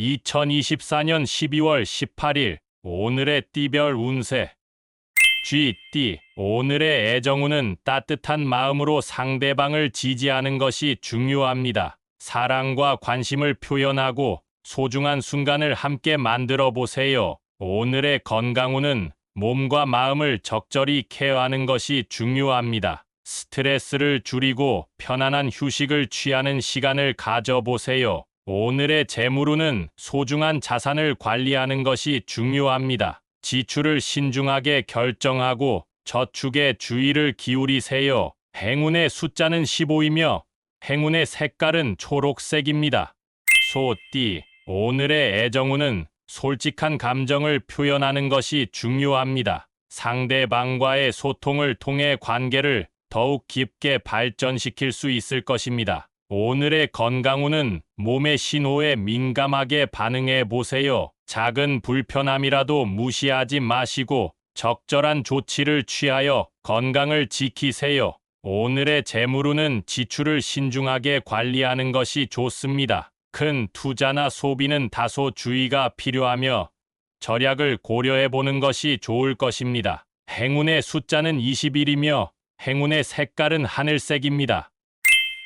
2024년 12월 18일 오늘의 띠별 운세. 쥐띠. 오늘의 애정운은 따뜻한 마음으로 상대방을 지지하는 것이 중요합니다. 사랑과 관심을 표현하고 소중한 순간을 함께 만들어 보세요. 오늘의 건강운은 몸과 마음을 적절히 케어하는 것이 중요합니다. 스트레스를 줄이고 편안한 휴식을 취하는 시간을 가져보세요. 오늘의 재물운은 소중한 자산을 관리하는 것이 중요합니다. 지출을 신중하게 결정하고 저축에 주의를 기울이세요. 행운의 숫자는 15이며 행운의 색깔은 초록색입니다. 소띠. 오늘의 애정운은 솔직한 감정을 표현하는 것이 중요합니다. 상대방과의 소통을 통해 관계를 더욱 깊게 발전시킬 수 있을 것입니다. 오늘의 건강운은 몸의 신호에 민감하게 반응해 보세요. 작은 불편함이라도 무시하지 마시고 적절한 조치를 취하여 건강을 지키세요. 오늘의 재물운은 지출을 신중하게 관리하는 것이 좋습니다. 큰 투자나 소비는 다소 주의가 필요하며 절약을 고려해 보는 것이 좋을 것입니다. 행운의 숫자는 21이며 행운의 색깔은 하늘색입니다.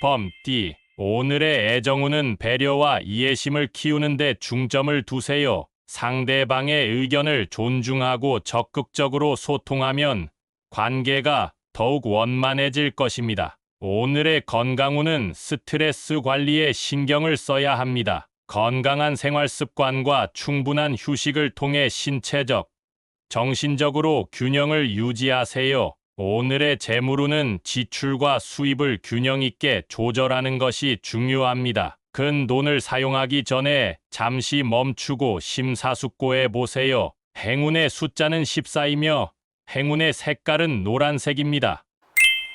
범띠. 오늘의 애정운은 배려와 이해심을 키우는 데 중점을 두세요. 상대방의 의견을 존중하고 적극적으로 소통하면 관계가 더욱 원만해질 것입니다. 오늘의 건강운은 스트레스 관리에 신경을 써야 합니다. 건강한 생활 습관과 충분한 휴식을 통해 신체적, 정신적으로 균형을 유지하세요. 오늘의 재물운은 지출과 수입을 균형 있게 조절하는 것이 중요합니다. 큰 돈을 사용하기 전에 잠시 멈추고 심사숙고해 보세요. 행운의 숫자는 14이며 행운의 색깔은 노란색입니다.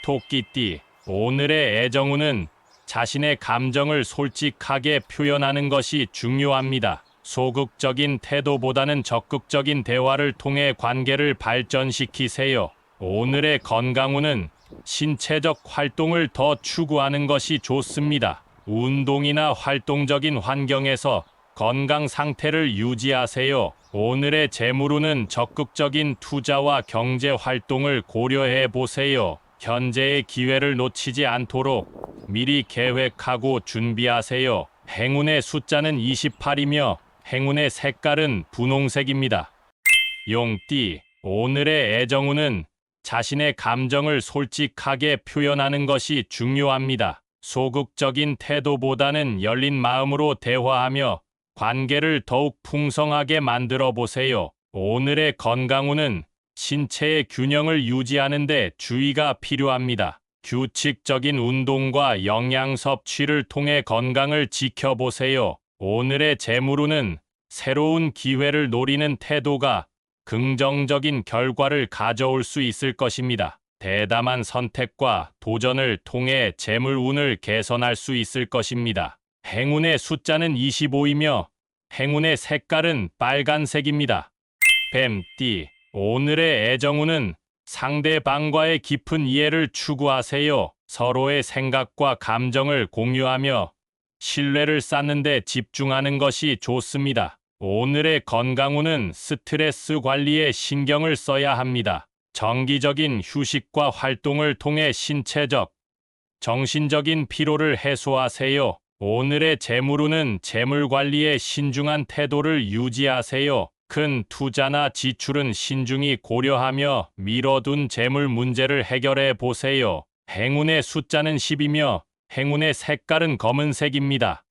토끼띠. 오늘의 애정운은 자신의 감정을 솔직하게 표현하는 것이 중요합니다. 소극적인 태도보다는 적극적인 대화를 통해 관계를 발전시키세요. 오늘의 건강운은 신체적 활동을 더 추구하는 것이 좋습니다. 운동이나 활동적인 환경에서 건강 상태를 유지하세요. 오늘의 재물운은 적극적인 투자와 경제 활동을 고려해 보세요. 현재의 기회를 놓치지 않도록 미리 계획하고 준비하세요. 행운의 숫자는 28이며 행운의 색깔은 분홍색입니다. 용띠. 오늘의 애정운은 자신의 감정을 솔직하게 표현하는 것이 중요합니다. 소극적인 태도보다는 열린 마음으로 대화하며 관계를 더욱 풍성하게 만들어 보세요. 오늘의 건강운은 신체의 균형을 유지하는 데 주의가 필요합니다. 규칙적인 운동과 영양 섭취를 통해 건강을 지켜보세요. 오늘의 재물운은 새로운 기회를 노리는 태도가 긍정적인 결과를 가져올 수 있을 것입니다. 대담한 선택과 도전을 통해 재물운을 개선할 수 있을 것입니다. 행운의 숫자는 25이며 행운의 색깔은 빨간색입니다. 뱀띠. 오늘의 애정운은 상대방과의 깊은 이해를 추구하세요. 서로의 생각과 감정을 공유하며 신뢰를 쌓는 데 집중하는 것이 좋습니다. 오늘의 건강운은 스트레스 관리에 신경을 써야 합니다. 정기적인 휴식과 활동을 통해 신체적, 정신적인 피로를 해소하세요. 오늘의 재물운은 재물 관리에 신중한 태도를 유지하세요. 큰 투자나 지출은 신중히 고려하며 미뤄둔 재물 문제를 해결해 보세요. 행운의 숫자는 10이며 행운의 색깔은 검은색입니다.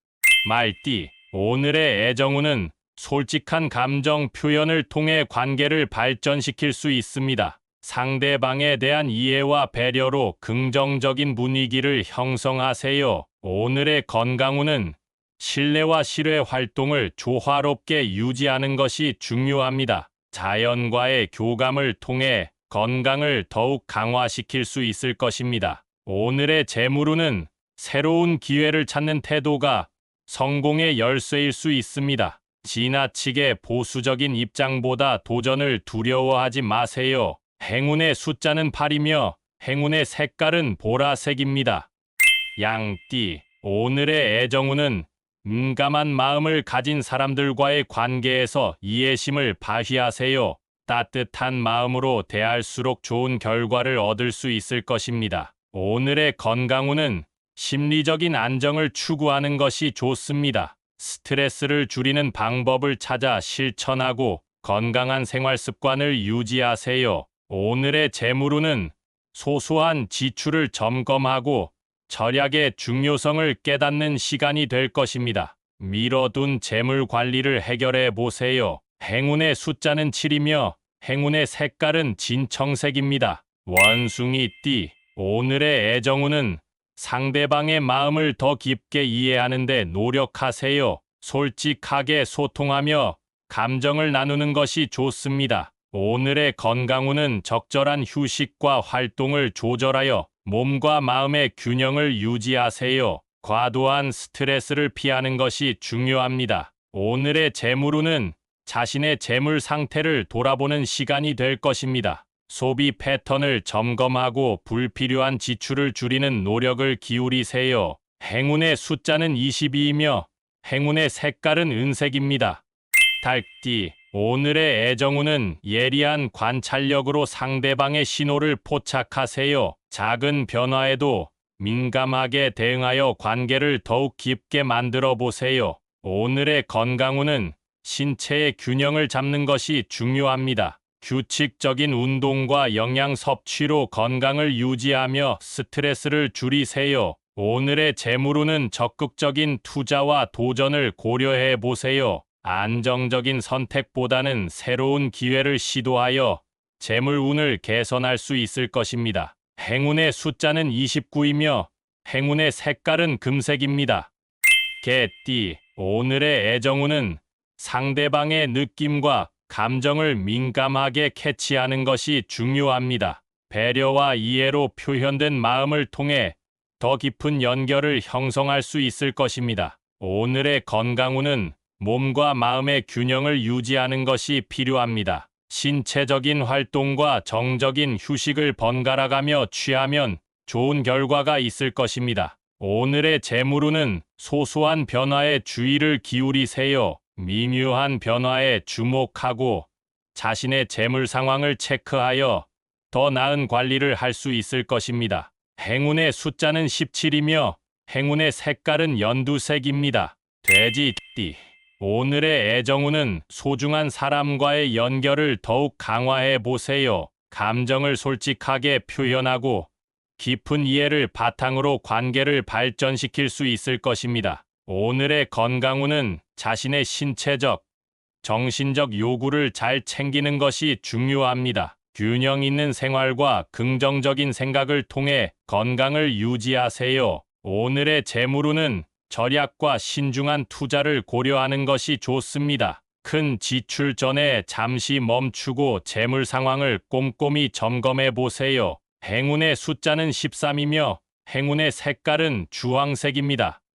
말띠. 오늘의 애정운은 솔직한 감정 표현을 통해 관계를 발전시킬 수 있습니다. 상대방에 대한 이해와 배려로 긍정적인 분위기를 형성하세요. 오늘의 건강운은 신뢰와 신뢰 활동을 조화롭게 유지하는 것이 중요합니다. 자연과의 교감을 통해 건강을 더욱 강화시킬 수 있을 것입니다. 오늘의 재물운은 새로운 기회를 찾는 태도가 성공의 열쇠일 수 있습니다. 지나치게 보수적인 입장보다 도전을 두려워하지 마세요. 행운의 숫자는 8이며 행운의 색깔은 보라색입니다. 양띠. 오늘의 애정운은 민감한 마음을 가진 사람들과의 관계에서 이해심을 발휘하세요. 따뜻한 마음으로 대할수록 좋은 결과를 얻을 수 있을 것입니다. 오늘의 건강운은 심리적인 안정을 추구하는 것이 좋습니다. 스트레스를 줄이는 방법을 찾아 실천하고 건강한 생활 습관을 유지하세요. 오늘의 재물운은 소소한 지출을 점검하고 절약의 중요성을 깨닫는 시간이 될 것입니다. 미뤄둔 재물 관리를 해결해 보세요. 행운의 숫자는 7이며 행운의 색깔은 진청색입니다. 원숭이띠, 오늘의 애정운은 상대방의 마음을 더 깊게 이해하는 데 노력하세요. 솔직하게 소통하며 감정을 나누는 것이 좋습니다. 오늘의 건강운은 적절한 휴식과 활동을 조절하여 몸과 마음의 균형을 유지하세요. 과도한 스트레스를 피하는 것이 중요합니다. 오늘의 재물운은 자신의 재물 상태를 돌아보는 시간이 될 것입니다. 소비 패턴을 점검하고 불필요한 지출을 줄이는 노력을 기울이세요. 행운의 숫자는 22이며 행운의 색깔은 은색입니다. 닭띠, 오늘의 애정운은 예리한 관찰력으로 상대방의 신호를 포착하세요. 작은 변화에도 민감하게 대응하여 관계를 더욱 깊게 만들어 보세요. 오늘의 건강운은 신체의 균형을 잡는 것이 중요합니다. 규칙적인 운동과 영양 섭취로 건강을 유지하며 스트레스를 줄이세요. 오늘의 재물운은 적극적인 투자와 도전을 고려해 보세요. 안정적인 선택보다는 새로운 기회를 시도하여 재물운을 개선할 수 있을 것입니다. 행운의 숫자는 29이며 행운의 색깔은 금색입니다. 개띠, 오늘의 애정운은 상대방의 느낌과 감정을 민감하게 캐치하는 것이 중요합니다. 배려와 이해로 표현된 마음을 통해 더 깊은 연결을 형성할 수 있을 것입니다. 오늘의 건강운은 몸과 마음의 균형을 유지하는 것이 필요합니다. 신체적인 활동과 정적인 휴식을 번갈아가며 취하면 좋은 결과가 있을 것입니다. 오늘의 재물운은 소소한 변화에 주의를 기울이세요. 미묘한 변화에 주목하고 자신의 재물 상황을 체크하여 더 나은 관리를 할 수 있을 것입니다. 행운의 숫자는 17이며 행운의 색깔은 연두색입니다. 돼지띠, 오늘의 애정운은 소중한 사람과의 연결을 더욱 강화해 보세요. 감정을 솔직하게 표현하고 깊은 이해를 바탕으로 관계를 발전시킬 수 있을 것입니다. 오늘의 건강운은 자신의 신체적, 정신적 요구를 잘 챙기는 것이 중요합니다. 균형 있는 생활과 긍정적인 생각을 통해 건강을 유지하세요. 오늘의 재물운은 절약과 신중한 투자를 고려하는 것이 좋습니다. 큰 지출 전에 잠시 멈추고 재물 상황을 꼼꼼히 점검해 보세요. 행운의 숫자는 13이며 행운의 색깔은 주황색입니다.